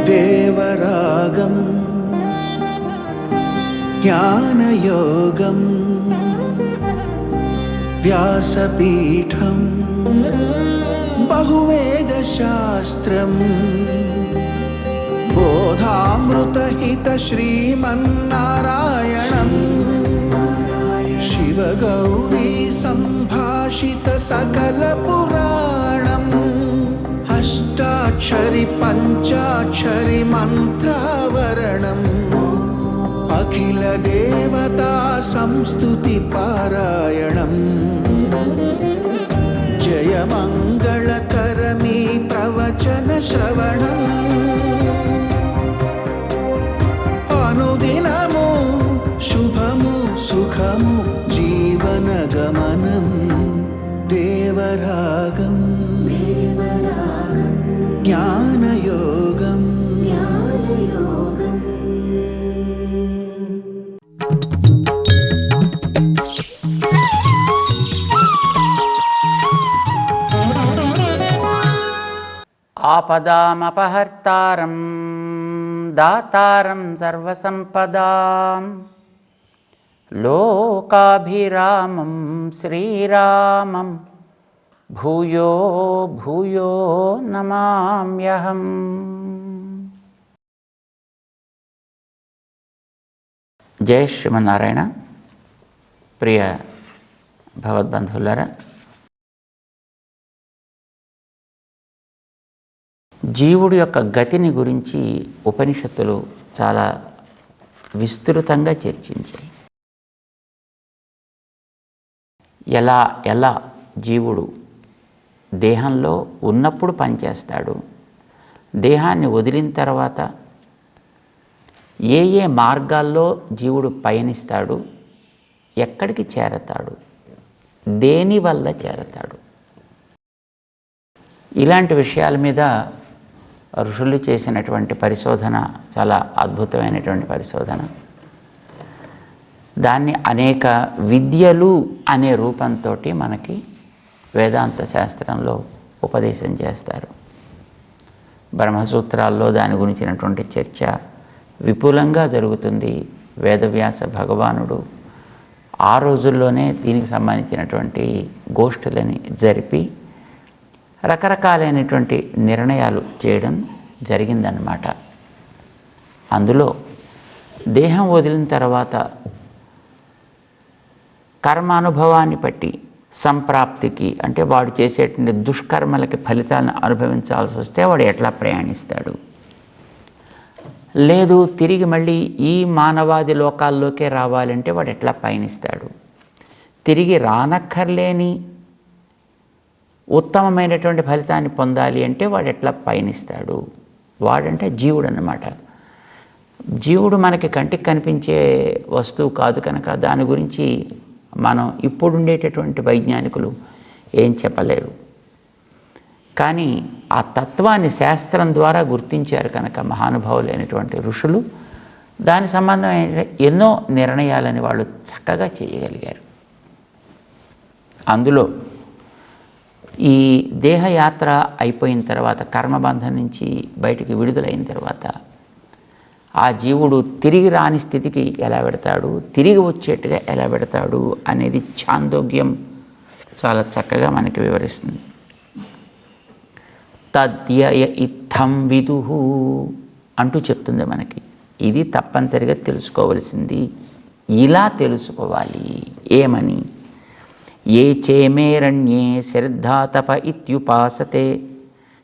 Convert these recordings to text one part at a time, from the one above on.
దేవరాగం జ్ఞానయోగం వ్యాసపీఠం బహువేదశాస్త్రం బోధామృతహిత శ్రీమన్నారాయణం శివగౌరీ సంభాషిత సకల పురాణం అష్టాక్షరి పంచాక్షరి మంత్రావరణం అఖిల దేవతా సంస్తుతి పారాయణం జయ మంగళకరమీ ప్రవచన శ్రవణం అనుదినము శుభము సుఖము జీవన గమనం దేవరాగం జ్ఞానయోగం ఆపదామపహర్తారం దాతారం సర్వసంపదాం లోకాభిరామం శ్రీరామం భూయో భూయో నమామ్యహం. జై శ్రీమన్నారాయణ. ప్రియ భగవద్బంధువులారా, జీవుడి యొక్క గతిని గురించి ఉపనిషత్తులు చాలా విస్తృతంగా చర్చించాయి. ఎలా జీవుడు దేహంలో ఉన్నప్పుడు పనిచేస్తాడు, దేహాన్ని వదిలిన తర్వాత ఏ మార్గాల్లో జీవుడు పయనిస్తాడు, ఎక్కడికి చేరతాడు, దేనివల్ల చేరతాడు, ఇలాంటి విషయాల మీద ఋషులు చేసినటువంటి పరిశోధన చాలా అద్భుతమైనటువంటి పరిశోధన. దాన్ని అనేక విద్యలు అనే రూపంతో మనకి వేదాంత శాస్త్రంలో ఉపదేశం చేస్తారు. బ్రహ్మసూత్రాల్లో దాని గురించినటువంటి చర్చ విపులంగా జరుగుతుంది. వేదవ్యాస భగవానుడు ఆ రోజుల్లోనే దీనికి సంబంధించినటువంటి గోష్ఠులని జరిపి రకరకాలైనటువంటి నిర్ణయాలు చేయడం జరిగిందన్నమాట. అందులో దేహం వదిలిన తర్వాత కర్మానుభవాన్ని బట్టి సంప్రాప్తికి, అంటే వాడు చేసేటువంటి దుష్కర్మలకి ఫలితాలను అనుభవించాల్సి వస్తే వాడు ఎట్లా ప్రయాణిస్తాడు, లేదు తిరిగి మళ్ళీ ఈ మానవాది లోకాల్లోకే రావాలంటే వాడు ఎట్లా పయనిస్తాడు, తిరిగి రానక్కర్లేని ఉత్తమమైనటువంటి ఫలితాన్ని పొందాలి అంటే వాడు ఎట్లా పయనిస్తాడు. వాడంటే జీవుడు అన్నమాట. జీవుడు మనకి కంటికి కనిపించే వస్తువు కాదు కనుక దాని గురించి మనం ఇప్పుడుండేటటువంటి వైజ్ఞానికులు ఏం చెప్పలేరు. కానీ ఆ తత్వాన్ని శాస్త్రం ద్వారా గుర్తించారు కనుక మహానుభావులైనటువంటి ఋషులు దాని సంబంధమైన ఎన్నో నిర్ణయాలని వాళ్ళు చక్కగా చేయగలిగారు. అందులో ఈ దేహయాత్ర అయిపోయిన తర్వాత, కర్మబంధం నుంచి బయటికి విడుదలైన తర్వాత ఆ జీవుడు తిరిగి రాని స్థితికి ఎలా పెడతాడు, తిరిగి వచ్చేట్టుగా ఎలా పెడతాడు అనేది ఛాందోగ్యం చాలా చక్కగా మనకి వివరిస్తుంది. తద్యయ ఇత్థం విదుహు అంటూ చెప్తుంది మనకి. ఇది తప్పనిసరిగా తెలుసుకోవలసింది. ఇలా తెలుసుకోవాలి. ఏమని? ఏ చేమేరణ్యే శ్రద్ధాతప ఇత్యుపాసతే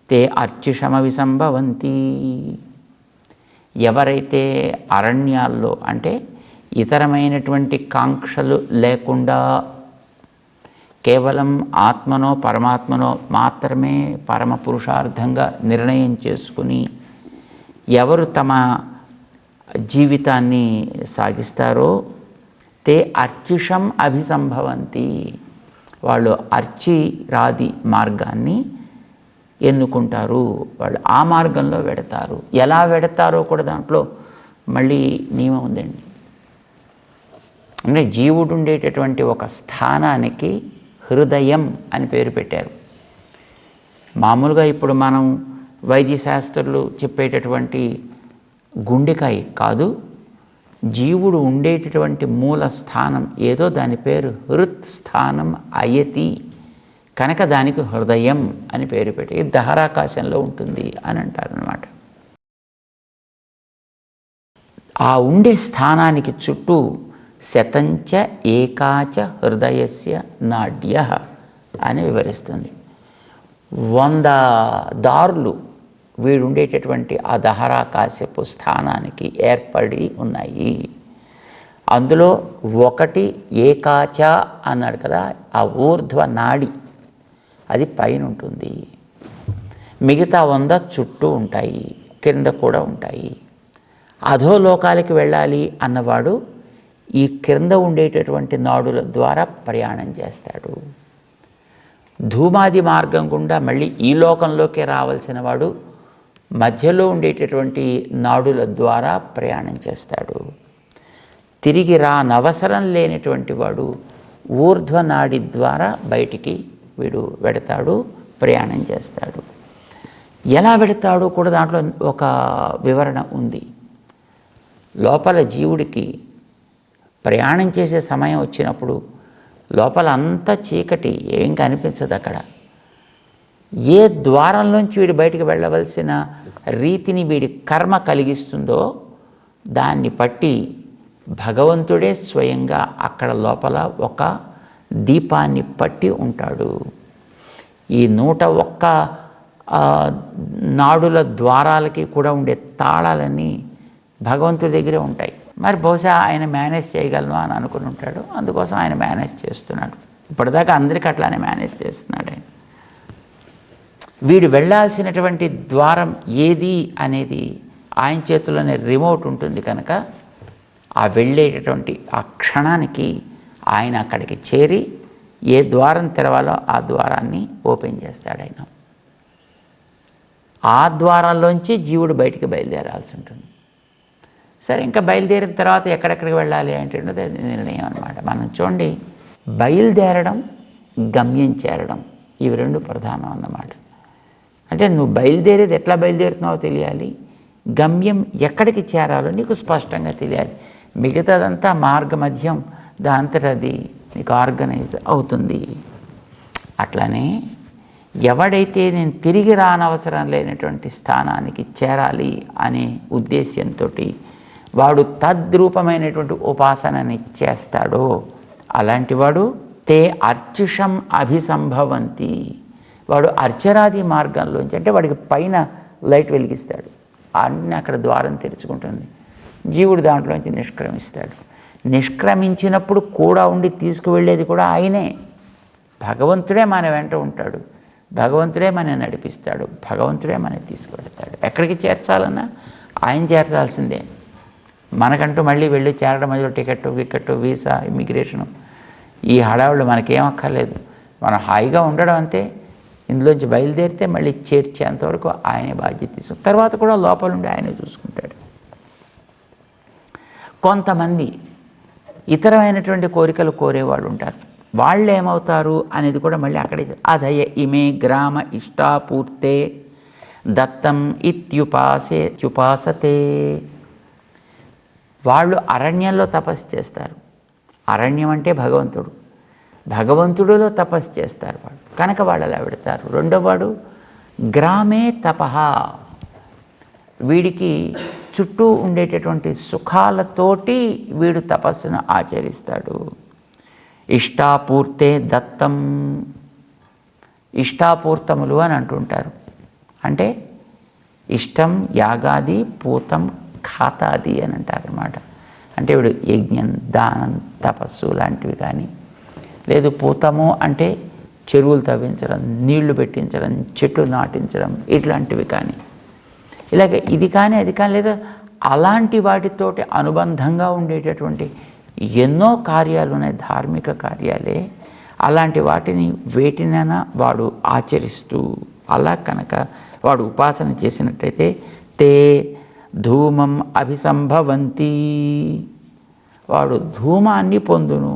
తే అర్చిషమవిసంభవంతి. ఎవరైతే అరణ్యాల్లో, అంటే ఇతరమైనటువంటి కాంక్షలు లేకుండా కేవలం ఆత్మనో పరమాత్మనో మాత్రమే పరమ పురుషార్థంగా నిర్ణయం చేసుకుని ఎవరు తమ జీవితాన్ని సాగిస్తారో తే అర్చిషం అభిసంభవంతి. వాళ్ళు అర్చిరాది మార్గాన్ని ఎన్నుకుంటారు. వాళ్ళు ఆ మార్గంలో వెడతారు. ఎలా వెడతారో కూడా దాంట్లో మళ్ళీ నియమం ఉందండి. అంటే జీవుడు ఉండేటటువంటి ఒక స్థానానికి హృదయం అని పేరు పెట్టారు. మామూలుగా ఇప్పుడు మనం వైద్యశాస్త్రులు చెప్పేటటువంటి గుండెకాయ కాదు, జీవుడు ఉండేటటువంటి మూల స్థానం ఏదో దాని పేరు హృత్ స్థానం అయతి కనుక దానికి హృదయం అని పేరు పెట్టి దహరాకాశంలో ఉంటుంది అని అంటారనమాట. ఆ ఉండే స్థానానికి చుట్టూ శతంచ ఏకాచ హృదయస్య నాడ్య అని వివరిస్తుంది. 100 దారులు వీడుండేటటువంటి ఆ దహరాకాశపు స్థానానికి ఏర్పడి ఉన్నాయి. అందులో ఒకటి ఏకాచ అన్నాడు కదా, ఆ ఊర్ధ్వ నాడి అది పైన ఉంటుంది. మిగతా 100 చుట్టూ ఉంటాయి, కింద కూడా ఉంటాయి. అధోలోకాలకి వెళ్ళాలి అన్నవాడు ఈ క్రింద ఉండేటటువంటి నాడుల ద్వారా ప్రయాణం చేస్తాడు. ధూమాది మార్గం గుండా మళ్ళీ ఈ లోకంలోకి రావాల్సిన వాడు మధ్యలో ఉండేటటువంటి నాడుల ద్వారా ప్రయాణం చేస్తాడు. తిరిగి రానవసరం లేనటువంటి వాడు ఊర్ధ్వనాడి ద్వారా బయటికి వీడు వెడతాడు, ప్రయాణం చేస్తాడు. ఎలా వెడతాడో కూడా దాంట్లో ఒక వివరణ ఉంది. లోపల జీవుడికి ప్రయాణం చేసే సమయం వచ్చినప్పుడు లోపల అంతా చీకటి, ఏం కనిపించదు. అక్కడ ఏ ద్వారంలోంచి వీడు బయటికి వెళ్ళవలసిన రీతిని వీడి కర్మ కలిగిస్తుందో దాన్ని బట్టి భగవంతుడే స్వయంగా అక్కడ లోపల ఒక దీపాన్ని పట్టి ఉంటాడు. ఈ 101 నాడుల ద్వారాలకి కూడా ఉండే తాళాలన్నీ భగవంతుడి దగ్గరే ఉంటాయి. మరి బహుశా ఆయన మేనేజ్ చేయగలను అని అనుకుని ఉంటాడు, అందుకోసం ఆయన మేనేజ్ చేస్తున్నాడు. ఇప్పటిదాకా అందరికీ అట్లానే మేనేజ్ చేస్తున్నాడు ఆయన. వీడు వెళ్ళాల్సినటువంటి ద్వారం ఏది అనేది ఆయన చేతిలోనే రిమోట్ ఉంటుంది కనుక ఆ వెళ్ళేటటువంటి ఆ క్షణానికి ఆయన అక్కడికి చేరి ఏ ద్వారం తెరవాలో ఆ ద్వారాన్ని ఓపెన్ చేస్తాడు ఆయన. ఆ ద్వారాల్లోంచి జీవుడు బయటికి బయలుదేరాల్సి ఉంటుంది. సరే, ఇంకా బయలుదేరిన తర్వాత ఎక్కడెక్కడికి వెళ్ళాలి అంటే నిర్ణయం అన్నమాట. మనం చూడండి, బయలుదేరడం, గమ్యం చేరడం, ఇవి 2 ప్రధానం అన్నమాట. అంటే నువ్వు బయలుదేరేది ఎట్లా బయలుదేరుతున్నావో తెలియాలి, గమ్యం ఎక్కడికి చేరాలో నీకు స్పష్టంగా తెలియాలి. మిగతాదంతా మార్గమధ్యం దాంతట అది నీకు ఆర్గనైజ్ అవుతుంది. అట్లానే ఎవడైతే నేను తిరిగి రానవసరం లేనటువంటి స్థానానికి చేరాలి అనే ఉద్దేశ్యంతో వాడు తద్రూపమైనటువంటి ఉపాసనని చేస్తాడో అలాంటి వాడు తే అర్చిషం అభిసంభవంతి. వాడు అర్చరాది మార్గంలోంచి, అంటే వాడికి పైన లైట్ వెలిగిస్తాడు, అన్నీ అక్కడ ద్వారం తెరుచుకుంటుంది. జీవుడు దాంట్లోంచి నిష్క్రమిస్తాడు. నిష్క్రమించినప్పుడు కూడా ఉండి తీసుకువెళ్ళేది కూడా ఆయనే. భగవంతుడే మన వెంట ఉంటాడు, భగవంతుడే మన నడిపిస్తాడు, భగవంతుడే మన తీసుకువెళ్తాడు. ఎక్కడికి చేర్చాలన్నా ఆయన చేర్చాల్సిందే. మనకంటూ మళ్ళీ వెళ్ళి చేరడం మధ్యలో టికెట్, వీసా, ఇమిగ్రేషను, ఈ హడావుళ్ళు మనకేం అక్కర్లేదు. మనం హాయిగా ఉండడం అంతే. ఇందులోంచి బయలుదేరితే మళ్ళీ చేర్చేంతవరకు ఆయనే బాధ్యత తీసుకు, తర్వాత కూడా లోపల ఉండి ఆయనే చూసుకుంటాడు. కొంతమంది ఇతరమైనటువంటి కోరికలు కోరేవాళ్ళు ఉంటారు. వాళ్ళు ఏమవుతారు అనేది కూడా మళ్ళీ అక్కడే, అధయ ఇమే గ్రామ ఇష్టాపూర్తే దత్తం ఇత్యుపాసతే. వాళ్ళు అరణ్యంలో తపస్సు చేస్తారు. అరణ్యం అంటే భగవంతుడు, భగవంతుడిలో తపస్సు చేస్తారు వాళ్ళు కనుక వాళ్ళు అలా పెడతారు. రెండోవాడు గ్రామే తపః. వీడికి చుట్టూ ఉండేటటువంటి సుఖాలతోటి వీడు తపస్సును ఆచరిస్తాడు. ఇష్టాపూర్తే దత్తం, ఇష్టాపూర్తములు అని అంటుంటారు. అంటే ఇష్టం యాగాది, పూతం ఖాతాది అని అంటారు అన్నమాట. అంటే వీడు యజ్ఞం, దానం, తపస్సు లాంటివి కానీ, లేదు పూతము అంటే చెరువులు తవ్వించడం, నీళ్లు పెట్టించడం, చెట్లు నాటించడం, ఇట్లాంటివి కానీ, ఇలాగ ఇది కానీ అది కానీ, లేదా అలాంటి వాటితోటి అనుబంధంగా ఉండేటటువంటి ఎన్నో కార్యాలు ఉన్నాయి, ధార్మిక కార్యాలే. అలాంటి వాటిని వేటినైనా వాడు ఆచరిస్తూ అలా కనుక వాడు ఉపాసన చేసినట్టయితే తే ధూమం అభిసంభవంతి, వాడు ధూమాన్ని పొందును.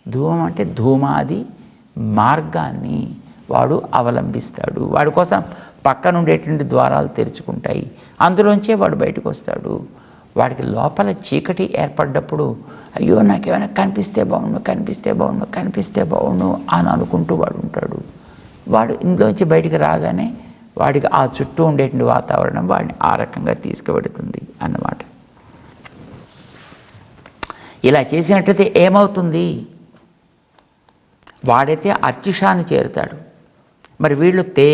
ధూమం అంటే ధూమాది మార్గాన్ని వాడు అవలంబిస్తాడు. వాడి కోసం పక్కన ఉండేటువంటి ద్వారాలు తెరుచుకుంటాయి, అందులోంచే వాడు బయటకు వస్తాడు. వాడికి లోపల చీకటి ఏర్పడ్డప్పుడు అయ్యో నాకేమైనా కనిపిస్తే బాగుండు అని అనుకుంటూ వాడు ఉంటాడు. వాడు ఇందులోంచి బయటికి రాగానే వాడికి ఆ చుట్టూ ఉండేటువంటి వాతావరణం వాడిని ఆ రకంగా తీసుకువెడుతుంది అన్నమాట. ఇలా చేసినట్లయితే ఏమవుతుంది? వాడైతే అర్చిషాన్ని చేరుతాడు. మరి వీళ్ళు తే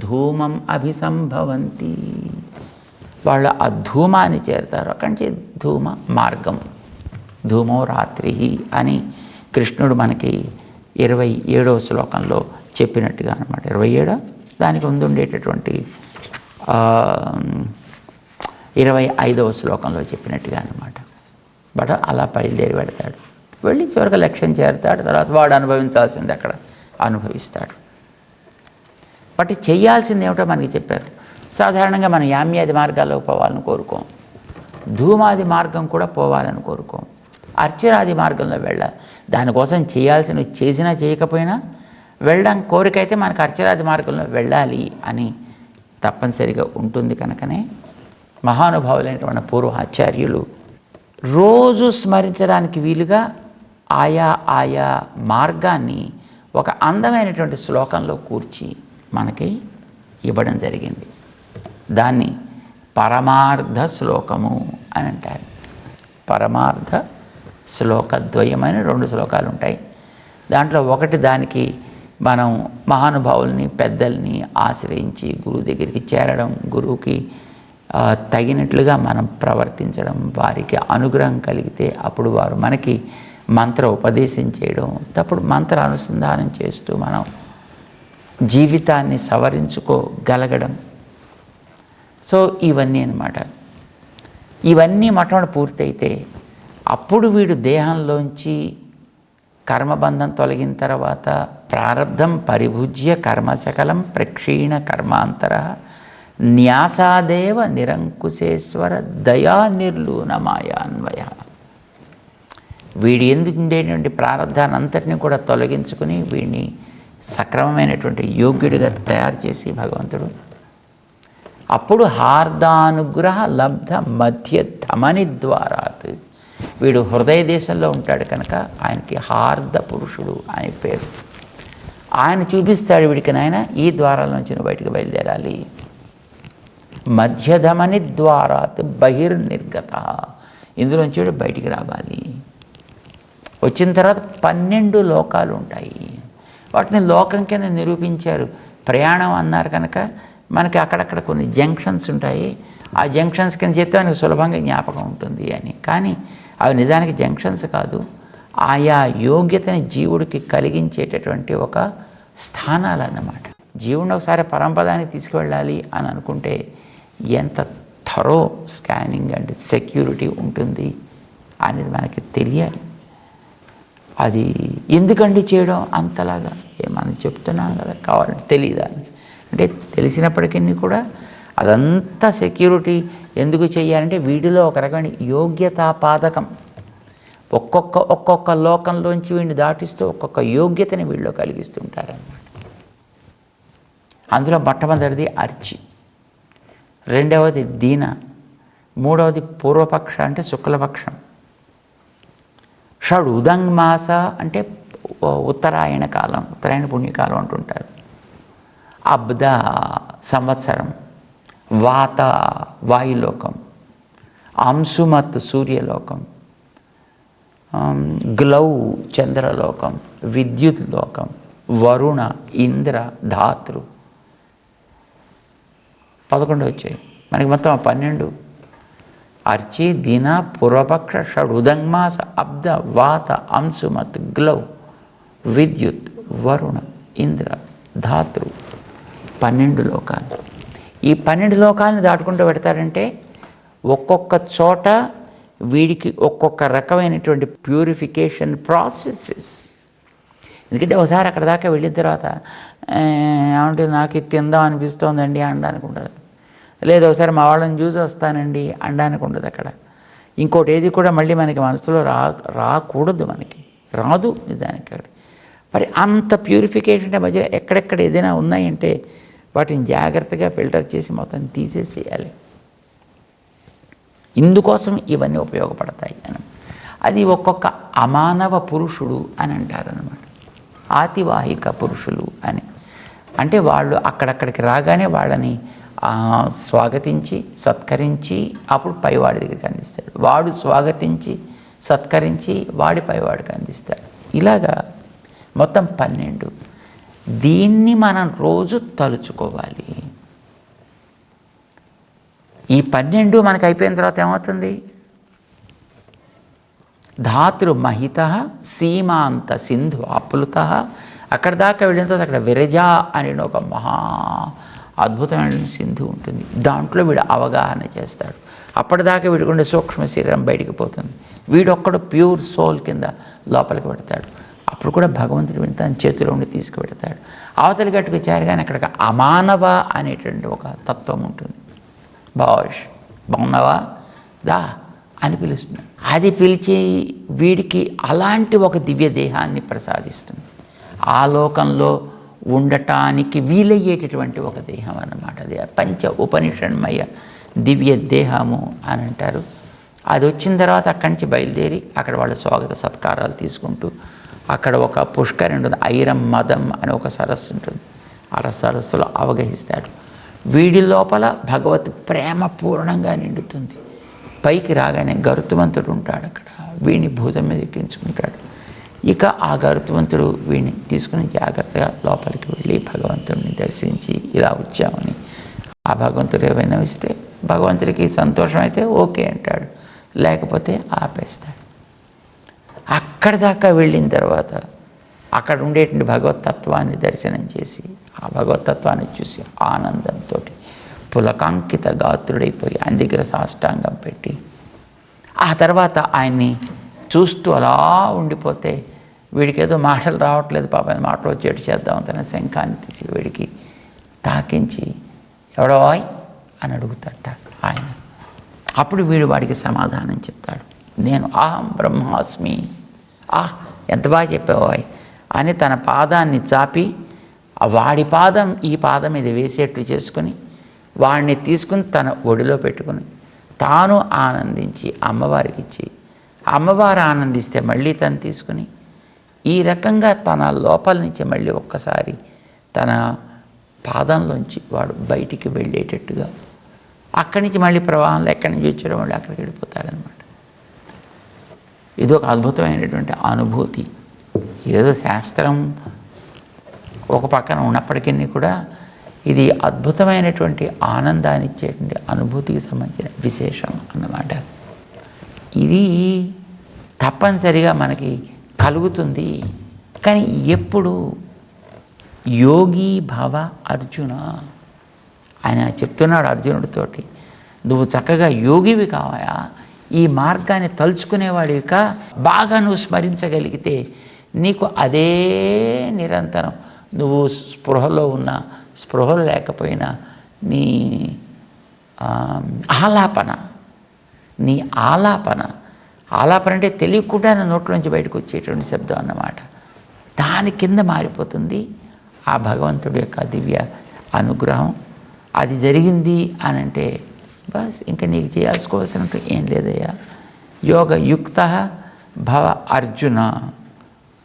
ధూమం అభిసంభవంతి, వాళ్ళు ఆ ధూమాన్ని చేరుతారు. అక్కడి నుంచి ధూమ మార్గం, ధూమో రాత్రి అని కృష్ణుడు మనకి 27వ శ్లోకంలో చెప్పినట్టుగా అనమాట. 27 దానికి ముందు ఉండేటటువంటి 25వ శ్లోకంలో చెప్పినట్టుగా అనమాట. బట్ అలా బయలుదేరి వెళతాడు, వెళ్ళి చివరికి లక్ష్యం చేరుతాడు. తర్వాత వాడు అనుభవించాల్సింది అక్కడ అనుభవిస్తాడు. బట్ చేయాల్సింది ఏమిటో మనకి చెప్పారు. సాధారణంగా మనం యామ్యాది మార్గాల్లో పోవాలని కోరుకోం, ధూమాది మార్గం కూడా పోవాలని కోరుకోం, అర్చనాది మార్గంలో వెళ్ళాలి. దానికోసం చేయాల్సినవి చేసినా చేయకపోయినా వెళ్ళడం కోరిక అయితే మనకు అర్చనాది మార్గంలో వెళ్ళాలి అని తప్పనిసరిగా ఉంటుంది. కనుకనే మహానుభావులైనటువంటి పూర్వ ఆచార్యులు రోజు స్మరించడానికి వీలుగా ఆయా మార్గాన్ని ఒక అందమైనటువంటి శ్లోకంలో కూర్చి మనకి ఇవ్వడం జరిగింది. దాన్ని పరమార్థ శ్లోకము అని అంటారు. పరమార్థ శ్లోకద్వయమైన 2 శ్లోకాలు ఉంటాయి. దాంట్లో ఒకటి దానికి మనం మహానుభావుల్ని పెద్దల్ని ఆశ్రయించి గురువు దగ్గరికి చేరడం, గురువుకి తగినట్లుగా మనం ప్రవర్తించడం, వారికి అనుగ్రహం కలిగితే అప్పుడు వారు మనకి మంత్ర ఉపదేశం చేయడం, అప్పుడు మంత్ర అనుసంధానం చేస్తూ మనం జీవితాన్ని సవరించుకోగలగడం. సో ఇవన్నీ అన్నమాట. ఇవన్నీ మొట్టమొదటి పూర్తయితే అప్పుడు వీడు దేహంలోంచి కర్మబంధం తొలగిన తర్వాత ప్రారబ్ధం పరిభుజ్య కర్మశకలం ప్రక్షీణ కర్మాంతర న్యాసాదేవ నిరంకుశేశ్వర దయా నిర్లూన మాయాన్వయ. వీడి ఎందుకు ఉండేటువంటి ప్రారంధాన్ని అంతటినీ కూడా తొలగించుకుని వీడిని సక్రమమైనటువంటి యోగ్యుడిగా తయారు చేసి భగవంతుడు అప్పుడు హార్దానుగ్రహ లబ్ధ మధ్య ధమని ద్వారాత్, వీడు హృదయ దేశంలో ఉంటాడు కనుక ఆయనకి హార్ద పురుషుడు అని పేరు. ఆయన చూపిస్తాడు వీడికి, నాయన ఈ ద్వారాల నుంచి నువ్వు బయటకు బయలుదేరాలి. మధ్యధమని ద్వారాత్ బహిర్నిర్గత, ఇందులోంచి వీడు బయటికి రావాలి. వచ్చిన తర్వాత 12 లోకాలు ఉంటాయి. వాటిని లోకం కింద నిరూపించారు. ప్రయాణం అన్నారు కనుక మనకి అక్కడక్కడ కొన్ని జంక్షన్స్ ఉంటాయి. ఆ జంక్షన్స్ కింద చెప్తే మనకు సులభంగా జ్ఞాపకం ఉంటుంది అని. కానీ అవి నిజానికి జంక్షన్స్ కాదు, ఆయా యోగ్యతని జీవుడికి కలిగించేటటువంటి ఒక స్థానాలు అన్నమాట. జీవుడిని ఒకసారి పరంపదానికి తీసుకువెళ్ళాలి అని అనుకుంటే ఎంత థరో స్కానింగ్ అండ్ సెక్యూరిటీ ఉంటుంది అనేది మనకి తెలియాలి. అది ఎందుకండి చేయడం అంతలాగా మనం చెప్తున్నాం కదా, కావాలంటే తెలియదా అంటే తెలిసినప్పటికీ కూడా అదంతా సెక్యూరిటీ ఎందుకు చేయాలంటే వీడిలో ఒక రకమైన యోగ్యతాపాదకం. ఒక్కొక్క లోకంలోంచి వీడిని దాటిస్తూ ఒక్కొక్క యోగ్యతని వీళ్ళలో కలిగిస్తుంటారన్నమాట. అందులో మొట్టమొదటిది అర్చి, రెండవది దీన, మూడవది పూర్వపక్ష అంటే శుక్లపక్షం, షడ్ ఉదంగ్మాస అంటే ఉత్తరాయణ కాలం, ఉత్తరాయణ పుణ్యకాలం అంటుంటారు, అబ్ద సంవత్సరం, వాత వాయులోకం, అంశుమత్ సూర్యలోకం, గ్లౌ చంద్రలోకం, విద్యుత్ లోకం, వరుణ ఇంద్ర ధాతృ 11 వచ్చాయి. మనకి మొత్తం 12. అర్చి దిన పూర్వపక్ష షడ్ ఉదంగ్మాస అబ్ద వాత అంశుమత్ గ్లౌ విద్యుత్ వరుణ ఇంద్ర ధాతృ 12 లోకాలు. ఈ 12 లోకాలను దాటుకుంటూ పెడతారంటే ఒక్కొక్క చోట వీడికి ఒక్కొక్క రకమైనటువంటి ప్యూరిఫికేషన్ ప్రాసెసెస్. ఎందుకంటే ఒకసారి అక్కడ దాకా వెళ్ళిన తర్వాత ఏమంటే నాకు ఇది తిందాం అనిపిస్తోందండి అనడానికి ఉండదు, లేదు ఒకసారి మా వాళ్ళని చూసి వస్తానండి అనడానికి ఉండదు. అక్కడ ఇంకోటి ఏది కూడా మళ్ళీ మనకి మనసులో రాకూడదు, మనకి రాదు నిజానికి. అక్కడ మరి అంత ప్యూరిఫికేషన్ మధ్య ఎక్కడెక్కడ ఏదైనా ఉన్నాయంటే వాటిని జాగ్రత్తగా ఫిల్టర్ చేసి మొత్తం తీసేసేయాలి. ఇందుకోసం ఇవన్నీ ఉపయోగపడతాయి అని. అది ఒక్కొక్క అమానవ పురుషుడు అని అంటారనమాట. ఆతివాహిక పురుషులు అని అంటే వాళ్ళు అక్కడక్కడికి రాగానే వాళ్ళని స్వాగతించి సత్కరించి అప్పుడు పైవాడి దగ్గరికి అందిస్తాడు. వాడు స్వాగతించి సత్కరించి వాడి పైవాడికి అందిస్తాడు. ఇలాగా మొత్తం 12. దీన్ని మనం రోజు తలుచుకోవాలి. ఈ 12 మనకు అయిపోయిన తర్వాత ఏమవుతుంది? ధాతృ మహిత సీమాంత సింధు అప్లుత. అక్కడ దాకా వెళ్ళిన తర్వాత అక్కడ విరజ అనే ఒక మహా అద్భుతమైన సింధు ఉంటుంది. దాంట్లో వీడు అవగాహన చేస్తాడు. అప్పటిదాకా వీడుకుండే సూక్ష్మ శరీరం బయటికి పోతుంది. వీడొక్కడు ప్యూర్ సోల్ కింద లోపలికి పెడతాడు. అప్పుడు కూడా భగవంతుడు వీడిని తన చేతిలో ఉండి తీసుకువెడతాడు. అవతలి గట్టుకు చేరగానే అక్కడ అమానవ అనేటువంటి ఒక తత్వం ఉంటుంది. బాష్ బాగున్నావా దా అని పిలుస్తున్నాడు. అది పిలిచి వీడికి అలాంటి ఒక దివ్య దేహాన్ని ప్రసాదిస్తుంది. ఆ లోకంలో ఉండటానికి వీలయ్యేటటువంటి ఒక దేహం అన్నమాట. అది పంచ ఉపనిషన్మయ దివ్య దేహము అని అంటారు. అది వచ్చిన తర్వాత అక్కడి నుంచి బయలుదేరి అక్కడ వాళ్ళ స్వాగత సత్కారాలు తీసుకుంటూ అక్కడ ఒక పుష్కరి ఉంటుంది. ఐరం మదం అని ఒక సరస్సు ఉంటుంది. ఆ సరస్సులో అవగహిస్తాడు. వీడి లోపల భగవత్ ప్రేమ పూర్ణంగా నిండుతుంది. పైకి రాగానే గరుత్మంతుడు ఉంటాడు అక్కడ. వీడిని భూతం మీద ఎక్కించుకుంటాడు. ఇక ఆ గరుత్మంతుడు వీడిని తీసుకుని జాగ్రత్తగా లోపలికి వెళ్ళి భగవంతుడిని దర్శించి ఇలా వచ్చామని ఆ భగవంతుడు ఏమైనా ఇస్తే భగవంతుడికి సంతోషం అయితే ఓకే అంటాడు, లేకపోతే ఆపేస్తాడు. అక్కడి దాకా వెళ్ళిన తర్వాత అక్కడ ఉండేటువంటి భగవతత్వాన్ని దర్శనం చేసి ఆ భగవతత్వాన్ని చూసి ఆనందంతో పులకాంకిత గాత్రుడైపోయి ఆయన దగ్గర సాష్టాంగం పెట్టి ఆ తర్వాత ఆయన్ని చూస్తూ అలా ఉండిపోతే వీడికి ఏదో మాటలు రావట్లేదు, పాపం మాటలు వచ్చేట్టు చేద్దాం తన శంఖాన్ని తీసి వీడికి తాకించి ఎవడోయ్ అని అడుగుతాట ఆయన. అప్పుడు వీడు వాడికి సమాధానం చెప్తాడు, నేను అహం బ్రహ్మాస్మి. ఎంత బాగా చెప్పావోయ్ అని తన పాదాన్ని చాపి వాడి పాదం ఈ పాదం మీద వేసేట్టు చేసుకుని వాడిని తీసుకుని తన ఒడిలో పెట్టుకుని తాను ఆనందించి అమ్మవారికి ఇచ్చి అమ్మవారు ఆనందిస్తే మళ్ళీ తను తీసుకుని ఈ రకంగా తన లోపల నుంచి మళ్ళీ ఒక్కసారి తన పాదంలోంచి వాడు బయటికి వెళ్ళేటట్టుగా అక్కడి నుంచి మళ్ళీ ప్రవాహంలో ఎక్కడి నుంచి వచ్చాడో మళ్ళీ అక్కడికి వెళ్ళిపోతాడనమాట. ఇది ఒక అద్భుతమైనటువంటి అనుభూతి. ఇదేదో శాస్త్రం ఒక పక్కన ఉన్నప్పటికీ కూడా ఇది అద్భుతమైనటువంటి ఆనందాన్ని ఇచ్చేటువంటి అనుభూతికి సంబంధించిన విశేషం అన్నమాట. ఇది తప్పనిసరిగా మనకి కలుగుతుంది. కానీ ఎప్పుడు యోగి భవ అర్జున ఆయన చెప్తున్నాడు అర్జునుడితోటి, నువ్వు చక్కగా యోగివి కావాయా, ఈ మార్గాన్ని తలుచుకునేవాడివిక బాగా నువ్వు స్మరించగలిగితే నీకు అదే నిరంతరం నువ్వు స్పృహలో ఉన్నా స్పృహలో లేకపోయినా నీ ఆలాపన అంటే తెలియకుండా నా నోట్లోంచి బయటకు వచ్చేటువంటి శబ్దం అన్నమాట. దాని కింద మారిపోతుంది ఆ భగవంతుడి యొక్క దివ్య అనుగ్రహం. అది జరిగింది అని అంటే బస్ ఇంకా నీకు చేయాల్సుకోవాల్సినట్టు ఏం లేదయ్యా. యోగయుక్త భవ అర్జున.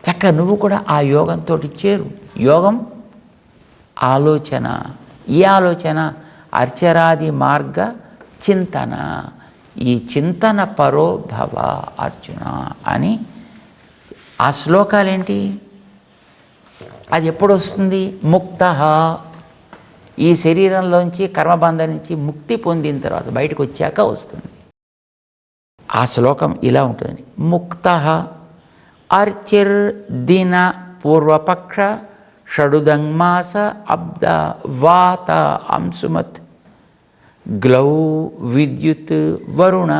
చక్క నువ్వు కూడా ఆ యోగంతో చేరు. యోగం ఆలోచన. ఈ ఆలోచన అర్చరాది మార్గ చింతన. ఈ చింతన పరో భవ అర్జున అని ఆ శ్లోకాలేంటి, అది ఎప్పుడు వస్తుంది? ముక్త. ఈ శరీరంలోంచి కర్మబంధం నుంచి ముక్తి పొందిన తర్వాత బయటకు వచ్చాక వస్తుంది. ఆ శ్లోకం ఇలా ఉంటుంది, ముక్త అర్చిర్ దిన పూర్వపక్ష షడుదంగ్మాస అబ్ద వాత అంశుమత్ గ్లౌ విద్యుత్ వరుణ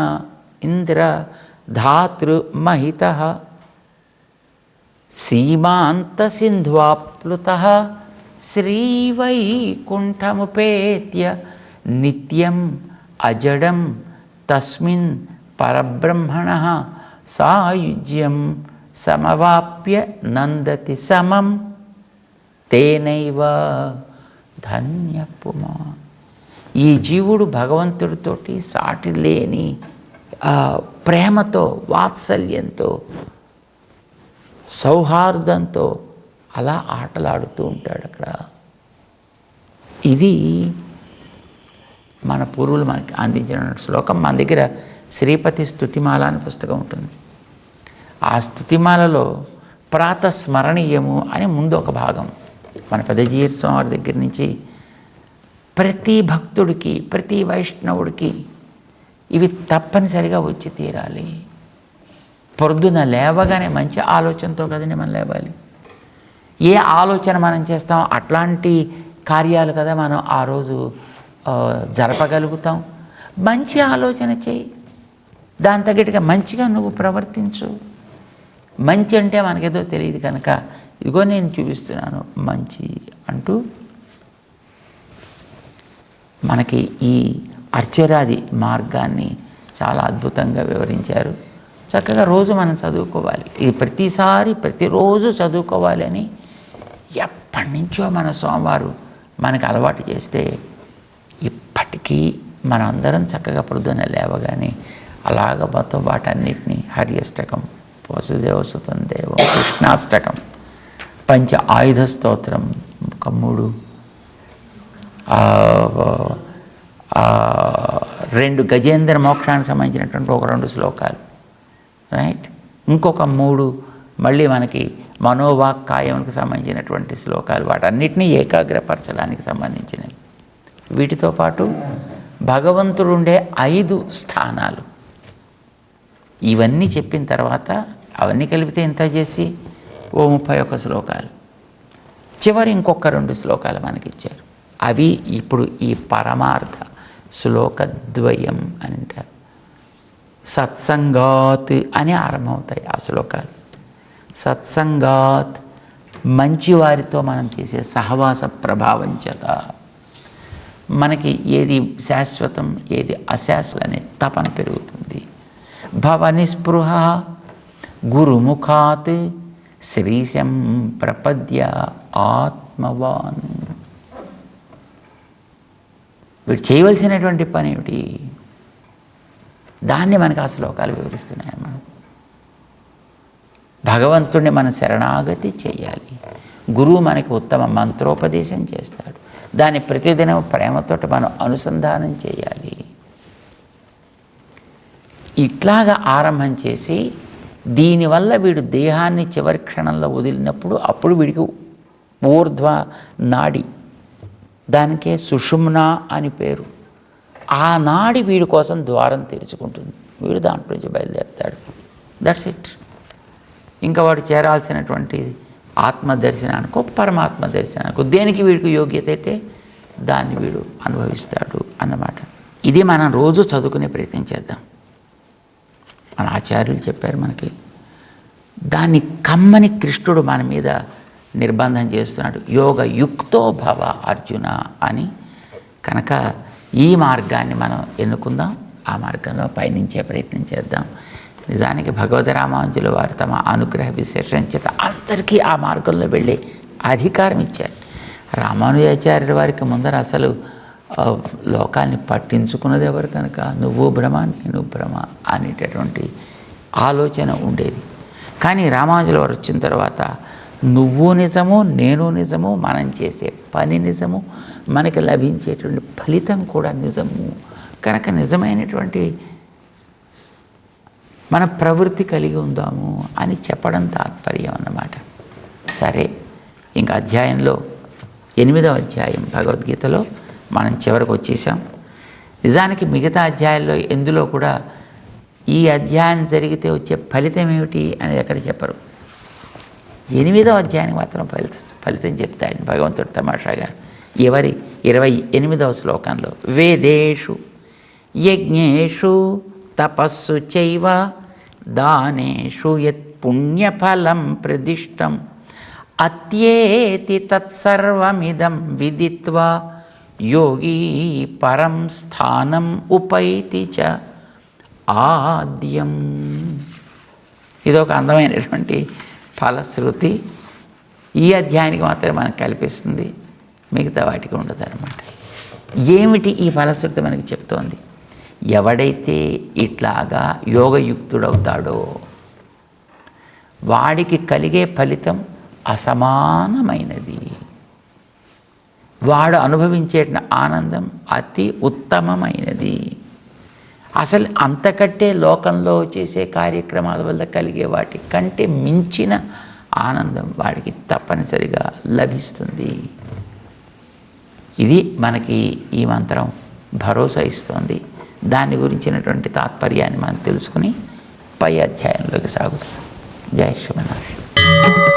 ఇంద్ర ధాతృ మహిత సీమాంత సింధ్వాప్లుత శ్రీవైకుంఠముపేత్య నిత్యం అజడం తస్మిన్ పరబ్రహ్మణ సాయుజ్యం సమవాప్య నందతి సమం తేనైవ ధన్యపుమా. ఈ జీవుడు భగవంతుడితోటి సాటి లేని ప్రేమతో, వాత్సల్యంతో, సౌహార్దంతో అలా ఆటలాడుతూ ఉంటాడు అక్కడ. ఇది మన పూర్వులు మనకి అందించిన శ్లోకం. మన దగ్గర శ్రీపతి స్తుతిమాల అని పుస్తకం ఉంటుంది. ఆ స్తుతిమాలలో ప్రాతస్మరణీయము అని ముందు ఒక భాగం. మన పెద్దజీయర్ స్వామి వారి దగ్గర నుంచి ప్రతి భక్తుడికి, ప్రతి వైష్ణవుడికి ఇవి తప్పనిసరిగా వచ్చి తీరాలి. పొద్దున లేవగానే మంచి ఆలోచనతో కదండి మనం లేవాలి. ఏ ఆలోచన మనం చేస్తాం అట్లాంటి కార్యాలు కదా మనం ఆ రోజు జరపగలుగుతాం. మంచి ఆలోచన చేయి, దాని తగ్గట్టుగా మంచిగా నువ్వు ప్రవర్తించు. మంచి అంటే మనకేదో తెలియదు కనుక ఇదిగో నేను చూపిస్తున్నాను మంచి అంటూ మనకి ఈ అర్చరాది మార్గాన్ని చాలా అద్భుతంగా వివరించారు. చక్కగా రోజు మనం చదువుకోవాలి. ఇది ప్రతిరోజు చదువుకోవాలి అని ఎప్పటి నుంచో మన స్వామివారు మనకు అలవాటు చేస్తే ఇప్పటికీ మనందరం చక్కగా పొద్దున్న లేవగానే అలాగ మొత్తం వాటన్నిటినీ హరి అష్టకం, వసుదేవసుతం దేవం, కృష్ణాష్టకం, పంచ ఆయుధ స్తోత్రం, ఒక 3 2 గజేంద్ర మోక్షానికి సంబంధించినటువంటి ఒక 2 శ్లోకాలు, రైట్, ఇంకొక 3 మళ్ళీ మనకి మనోవాక్కాయంకి సంబంధించినటువంటి శ్లోకాలు, వాటన్నిటినీ ఏకాగ్రపరచడానికి సంబంధించినవి. వీటితో పాటు భగవంతుడు ఉండే 5 స్థానాలు, ఇవన్నీ చెప్పిన తర్వాత అవన్నీ కలిపితే ఎంత చేసి 31 శ్లోకాలు, చివరి ఇంకొక 2 శ్లోకాలు మనకిచ్చారు. అవి ఇప్పుడు ఈ పరమార్థ శ్లోకద్వయం అని అంటారు. సత్సంగాత్ అని ఆరంభమవుతాయి ఆ శ్లోకాలు. సత్సంగాత్, మంచివారితో మనం చేసే సహవాస ప్రభావం చేత మనకి ఏది శాశ్వతం ఏది అశాశ్వతం అనే తపన పెరుగుతుంది. భవనిస్పృహ గురుముఖాత్ శ్రీశం ప్రపద్య ఆత్మవాన్. వీడు చేయవలసినటువంటి పని ఏమిటి, దాన్ని మనకు ఆ శ్లోకాలు వివరిస్తున్నాయన్నమాట. భగవంతుడిని మనం శరణాగతి చేయాలి. గురువు మనకి ఉత్తమ మంత్రోపదేశం చేస్తాడు. దాన్ని ప్రతిదినం ప్రేమతోటి మనం అనుసంధానం చేయాలి. ఇట్లాగా ఆరంభం చేసి దీనివల్ల వీడు దేహాన్ని చివరి క్షణంలో వదిలినప్పుడు అప్పుడు వీడికి ఊర్ధ్వ నాడి, దానికే సుషుమ్న అని పేరు. ఆ నాడి వీడి కోసం ద్వారం తెరుచుకుంటుంది. వీడు దాంట్లో నుంచి బయలుదేరుతాడు. That's it. ఇంకా వాడు చేరాల్సినటువంటి ఆత్మదర్శనానికో పరమాత్మ దర్శనానికో దేనికి వీడికి యోగ్యత అయితే దాన్ని వీడు అనుభవిస్తాడు అన్నమాట. ఇది మనం రోజు చదువుకునే ప్రయత్నం చేద్దాం. మన ఆచార్యులు చెప్పారు మనకి. దాన్ని కమ్మని కృష్ణుడు మన మీద నిర్బంధం చేస్తున్నాడు. యోగ యుక్తో భవ అర్జున అని. కనుక ఈ మార్గాన్ని మనం ఎన్నుకుందాం, ఆ మార్గంలో పయనించే ప్రయత్నం చేద్దాం. నిజానికి భగవద్ రామానుజుల వారు తమ అనుగ్రహ విశేషం చేత అందరికీ ఆ మార్గంలో వెళ్ళే అధికారం ఇచ్చారు. రామానుజాచార్యుల వారికి ముందర అసలు లోకాన్ని పట్టించుకున్నది ఎవరు కనుక నువ్వు భ్రమ నేను భ్రమ అనేటటువంటి ఆలోచన ఉండేది. కానీ రామానుజుల వారు వచ్చిన తర్వాత నువ్వు నిజము నేను నిజము, మనం చేసే పని నిజము, మనకి లభించేటువంటి ఫలితం కూడా నిజము. కనుక నిజమైనటువంటి మన ప్రవృత్తి కలిగి ఉందాము అని చెప్పడం తాత్పర్యం అన్నమాట. సరే, ఇంకా అధ్యాయంలో 8వ అధ్యాయం భగవద్గీతలో మనం చివరికి వచ్చేసాం. నిజానికి మిగతా అధ్యాయాల్లో ఎందులో కూడా ఈ అధ్యాయం జరిగితే వచ్చే ఫలితం ఏమిటి అనేది ఎక్కడ చెప్పరు. 8వ అధ్యాయానికి మాత్రం ఫలితం చెప్తాడు భగవంతుడు తమాషాగా. 28వ శ్లోకంలో వేదేషు యజ్ఞేషు తపస్సు చైవ దానేషు యత్ పుణ్యఫలం ప్రదిష్టం అత్యేతి తత్సర్వమిదం విదిత్వా యోగీ పరం స్థానం ఉపైతి చ ఆద్యం. ఇది ఒక అందమైనటువంటి ఫలశ్రుతి. ఈ అధ్యాయానికి మాత్రమే మనకు కల్పిస్తుంది, మిగతా వాటికి ఉండదు అనమాట. ఏమిటి ఈ ఫలశ్రుతి మనకి చెప్తోంది? ఎవడైతే ఇట్లాగా యోగయుక్తుడవుతాడో వాడికి కలిగే ఫలితం అసమానమైనది. వాడు అనుభవించే ఆనందం అతి ఉత్తమమైనది. అసలు అంతకంటే లోకంలో చేసే కార్యక్రమాల వల్ల కలిగే వాటి కంటే మించిన ఆనందం వాడికి తప్పనిసరిగా లభిస్తుంది. ఇది మనకి ఈ మంత్రం భరోసా ఇస్తుంది. దాని గురించినటువంటి తాత్పర్యాన్ని మనం తెలుసుకుని పై అధ్యాయంలోకి సాగుతాం. జై శ్రీమన్నారాయణ.